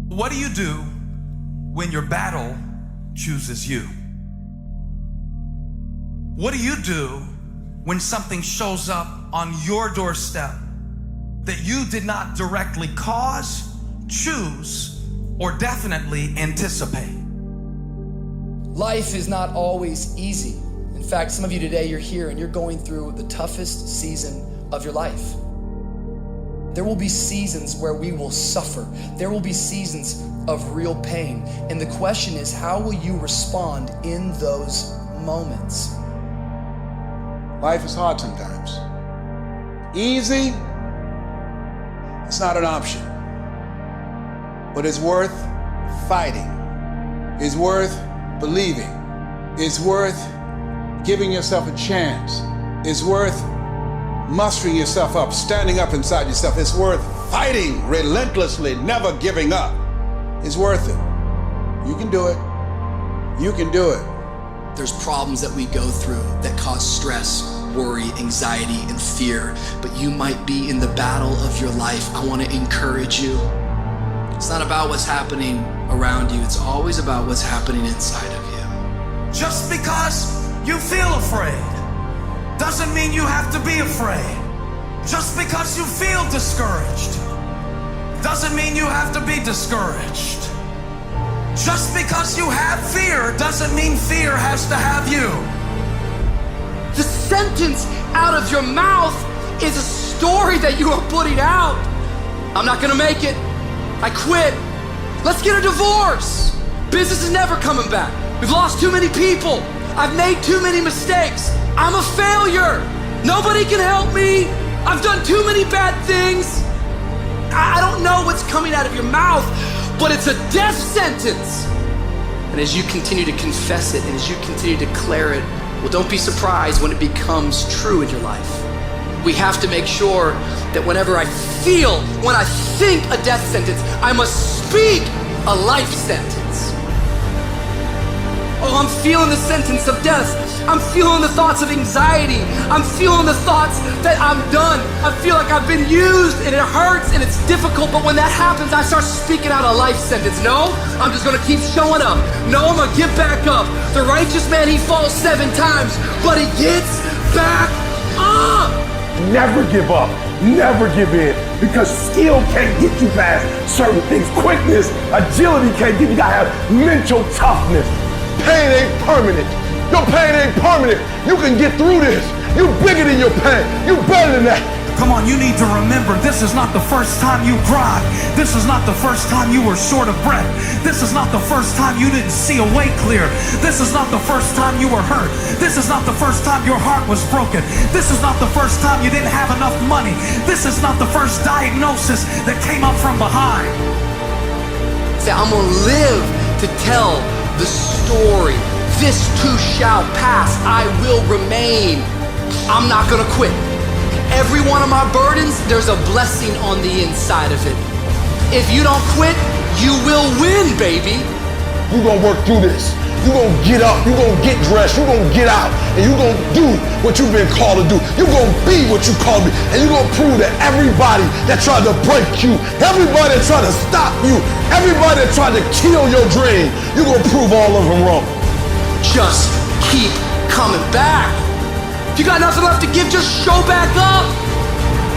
What do you do when your battle chooses you? What do you do when something shows up on your doorstep that you did not directly cause, choose, or definitely anticipate? Life is not always easy. In fact, some of you today, you're here and you're going through the toughest season of your life. There will be seasons where we will suffer. There will be seasons of real pain. And the question is, how will you respond in those moments? Life is hard sometimes. Easy, it's not an option. But it's worth fighting. It's worth believing. It's worth giving yourself a chance. It's worth mustering yourself up, standing up inside yourself. It's worth fighting relentlessly, never giving up. It's worth it. You can do it. You can do it. There's problems that we go through that cause stress, worry, anxiety, and fear, but you might be in the battle of your life. I want to encourage you. It's not about what's happening around you. It's always about what's happening inside of you. Just because you feel afraid doesn't mean you have to be afraid. Just because you feel discouraged doesn't mean you have to be discouraged. Just because you have fear doesn't mean fear has to have you. The sentence out of your mouth is a story that you are putting out. I'm not gonna make it. I quit. Let's get a divorce. Business is never coming back. We've lost too many people. I've made too many mistakes. I'm a failure. Nobody can help me. I've done too many bad things. I don't know what's coming out of your mouth, but it's a death sentence. And as you continue to confess it and as you continue to declare it, well, don't be surprised when it becomes true in your life. We have to make sure that whenever I think a death sentence, I must speak a life sentence. Oh, I'm feeling the sentence of death. I'm feeling the thoughts of anxiety. I'm feeling the thoughts that I'm done. I feel like I've been used and it hurts and it's difficult, but when that happens, I start speaking out a life sentence. No, I'm just gonna keep showing up. No, I'm gonna get back up. The righteous man, he falls 7 times, but he gets back up. Never give up, never give in, because skill can't get you past certain things. Quickness, agility can't get you. You gotta have mental toughness. Pain ain't permanent. Your pain ain't permanent. You can get through this. You bigger than your pain. You better than that. Come on, you need to remember, this is not the first time you cried. This is not the first time you were short of breath. This is not the first time you didn't see a way clear. This is not the first time you were hurt. This is not the first time your heart was broken. This is not the first time you didn't have enough money. This is not the first diagnosis that came up from behind. Say, I'm gonna live to tell the story. This too shall pass. I will remain. I'm not gonna quit. Every one of my burdens, there's a blessing on the inside of it. If you don't quit, you will win, baby. You're gonna work through this. You're gonna get up. You're gonna get dressed. You're gonna get out. And you're gonna do what you've been called to do. You're gonna be what you called to be. And you're gonna prove to everybody that tried to break you, everybody that tried to stop you, everybody that tried to kill your dream, you're gonna prove all of them wrong. Just keep coming back. If you got nothing left to give, just show back up.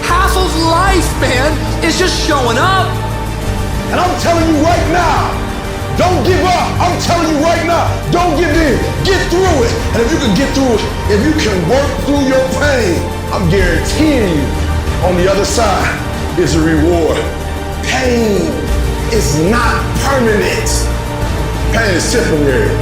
Half of life, man, is just showing up. And I'm telling you right now, don't give up. I'm telling you right now, don't give in. Get through it. And if you can get through it, if you can work through your pain, I'm guaranteeing you, on the other side is a reward. Pain is not permanent. Pain is temporary.